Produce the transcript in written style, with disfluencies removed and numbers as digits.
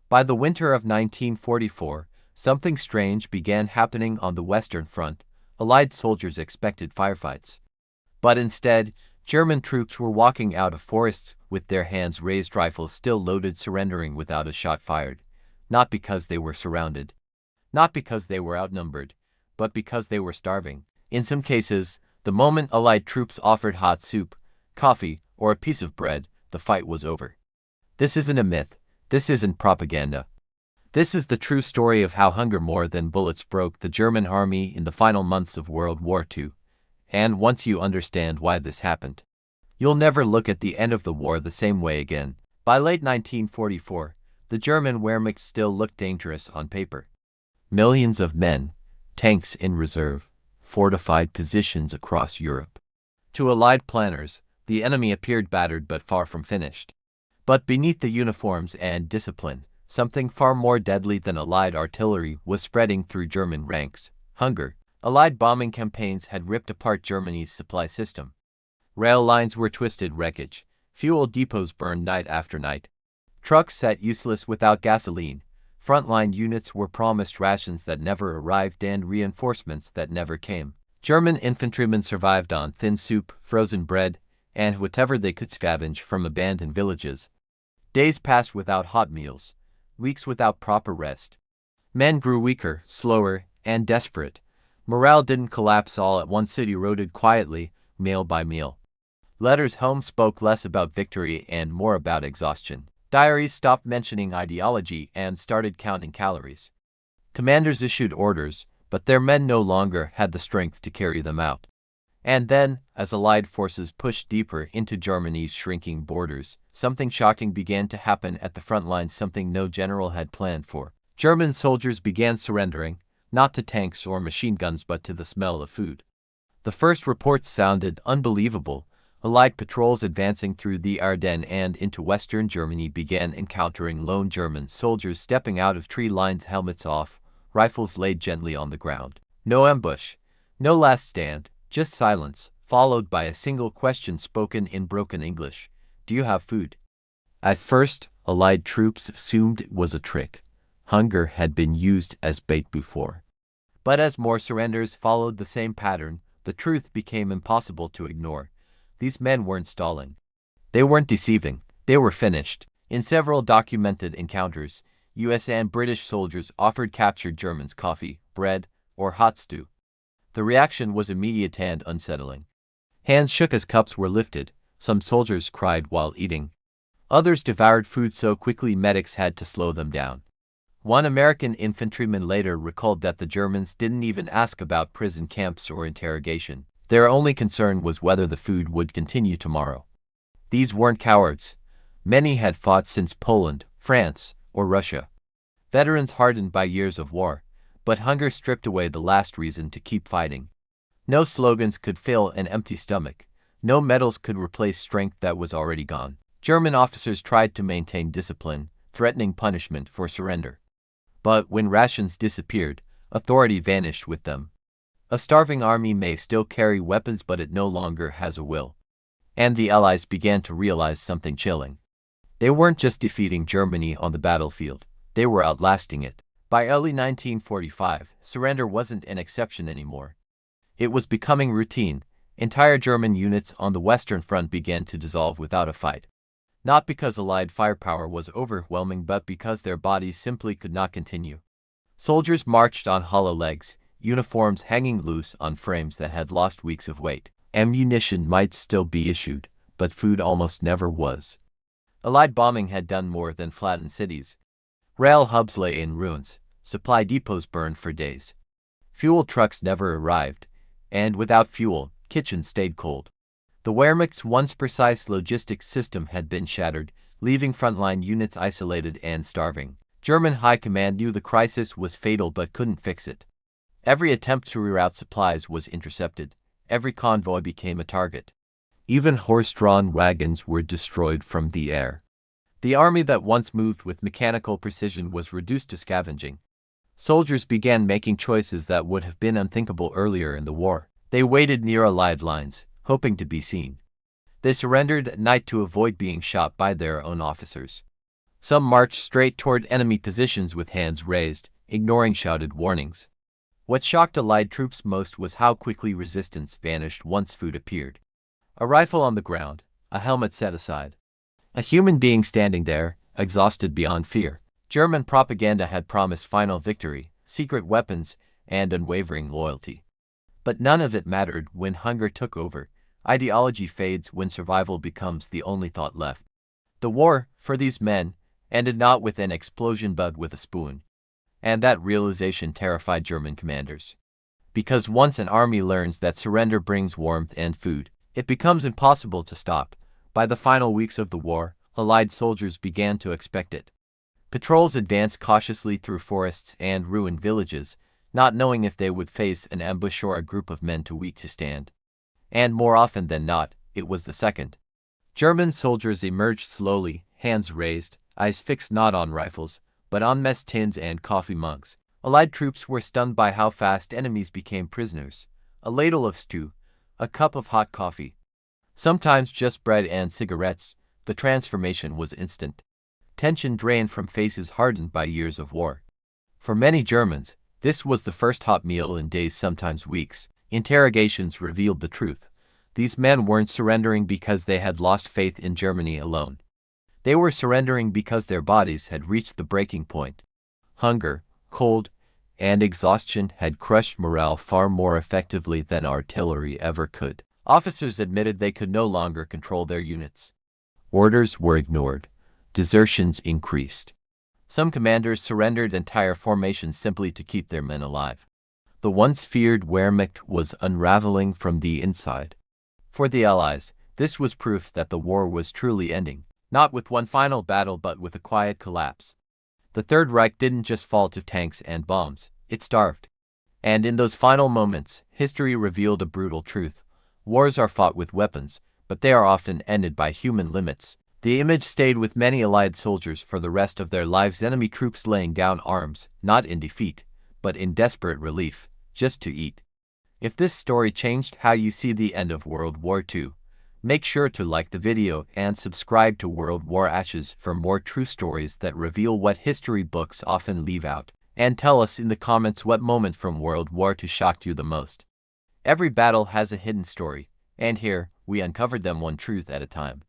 By the winter of 1944, something strange began happening on the Western Front. Allied soldiers expected firefights. But instead, German troops were walking out of forests with their hands raised, rifles still loaded, surrendering without a shot fired. Not because they were surrounded. Not because they were outnumbered, but because they were starving. In some cases, the moment Allied troops offered hot soup, coffee, or a piece of bread, the fight was over. This isn't a myth. This isn't propaganda. This is the true story of how hunger more than bullets broke the German army in the final months of World War II. And once you understand why this happened, you'll never look at the end of the war the same way again. By late 1944, the German Wehrmacht still looked dangerous on paper. Millions of men, tanks in reserve, fortified positions across Europe. To Allied planners, the enemy appeared battered but far from finished. But beneath the uniforms and discipline, something far more deadly than Allied artillery was spreading through German ranks: hunger. Allied bombing campaigns had ripped apart Germany's supply system. Rail lines were twisted wreckage, fuel depots burned night after night. Trucks sat useless without gasoline. Frontline units were promised rations that never arrived and reinforcements that never came. German infantrymen survived on thin soup, frozen bread, and whatever they could scavenge from abandoned villages. Days passed without hot meals, weeks without proper rest. Men grew weaker, slower, and desperate. Morale didn't collapse all at once. City eroded quietly, meal by meal. Letters home spoke less about victory and more about exhaustion. Diaries stopped mentioning ideology and started counting calories. Commanders issued orders, but their men no longer had the strength to carry them out. And then, as Allied forces pushed deeper into Germany's shrinking borders, something shocking began to happen at the front lines, something no general had planned for. German soldiers began surrendering, not to tanks or machine guns but to the smell of food. The first reports sounded unbelievable. Allied patrols advancing through the Ardennes and into western Germany began encountering lone German soldiers stepping out of tree lines, helmets off, rifles laid gently on the ground. No ambush, no last stand, just silence, followed by a single question spoken in broken English: "Do you have food?" At first, Allied troops assumed it was a trick. Hunger had been used as bait before. But as more surrenders followed the same pattern, the truth became impossible to ignore. These men weren't stalling. They weren't deceiving. They were finished. In several documented encounters, US and British soldiers offered captured Germans coffee, bread, or hot stew. The reaction was immediate and unsettling. Hands shook as cups were lifted. Some soldiers cried while eating. Others devoured food so quickly medics had to slow them down. One American infantryman later recalled that the Germans didn't even ask about prison camps or interrogation. Their only concern was whether the food would continue tomorrow. These weren't cowards. Many had fought since Poland, France, or Russia. Veterans hardened by years of war, but hunger stripped away the last reason to keep fighting. No slogans could fill an empty stomach. No medals could replace strength that was already gone. German officers tried to maintain discipline, threatening punishment for surrender. But when rations disappeared, authority vanished with them. A starving army may still carry weapons, but it no longer has a will. And the Allies began to realize something chilling. They weren't just defeating Germany on the battlefield, they were outlasting it. By early 1945, surrender wasn't an exception anymore. It was becoming routine. Entire German units on the Western Front began to dissolve without a fight. Not because Allied firepower was overwhelming, but because their bodies simply could not continue. Soldiers marched on hollow legs, uniforms hanging loose on frames that had lost weeks of weight. Ammunition might still be issued, but food almost never was. Allied bombing had done more than flatten cities. Rail hubs lay in ruins, supply depots burned for days. Fuel trucks never arrived, and without fuel, kitchens stayed cold. The Wehrmacht's once precise logistics system had been shattered, leaving frontline units isolated and starving. German high command knew the crisis was fatal but couldn't fix it. Every attempt to reroute supplies was intercepted. Every convoy became a target. Even horse-drawn wagons were destroyed from the air. The army that once moved with mechanical precision was reduced to scavenging. Soldiers began making choices that would have been unthinkable earlier in the war. They waited near Allied lines, hoping to be seen. They surrendered at night to avoid being shot by their own officers. Some marched straight toward enemy positions with hands raised, ignoring shouted warnings. What shocked Allied troops most was how quickly resistance vanished once food appeared. A rifle on the ground, a helmet set aside. A human being standing there, exhausted beyond fear. German propaganda had promised final victory, secret weapons, and unwavering loyalty. But none of it mattered when hunger took over. Ideology fades when survival becomes the only thought left. The war, for these men, ended not with an explosion but with a spoon. And that realization terrified German commanders. Because once an army learns that surrender brings warmth and food, it becomes impossible to stop. By the final weeks of the war, Allied soldiers began to expect it. Patrols advanced cautiously through forests and ruined villages, not knowing if they would face an ambush or a group of men too weak to stand. And more often than not, it was the second. German soldiers emerged slowly, hands raised, eyes fixed not on rifles, but on mess tins and coffee mugs. Allied troops were stunned by how fast enemies became prisoners. A ladle of stew, a cup of hot coffee, sometimes just bread and cigarettes. The transformation was instant. Tension drained from faces hardened by years of war. For many Germans, this was the first hot meal in days, sometimes weeks. Interrogations revealed the truth. These men weren't surrendering because they had lost faith in Germany alone. They were surrendering because their bodies had reached the breaking point. Hunger, cold, and exhaustion had crushed morale far more effectively than artillery ever could. Officers admitted they could no longer control their units. Orders were ignored. Desertions increased. Some commanders surrendered entire formations simply to keep their men alive. The once feared Wehrmacht was unraveling from the inside. For the Allies, this was proof that the war was truly ending. Not with one final battle but with a quiet collapse. The Third Reich didn't just fall to tanks and bombs, it starved. And in those final moments, history revealed a brutal truth. Wars are fought with weapons, but they are often ended by human limits. The image stayed with many Allied soldiers for the rest of their lives, enemy troops laying down arms, not in defeat, but in desperate relief, just to eat. If this story changed how you see the end of World War II, make sure to like the video and subscribe to World War Ashes for more true stories that reveal what history books often leave out. And tell us in the comments what moment from World War II shocked you the most. Every battle has a hidden story, and here, we uncovered them one truth at a time.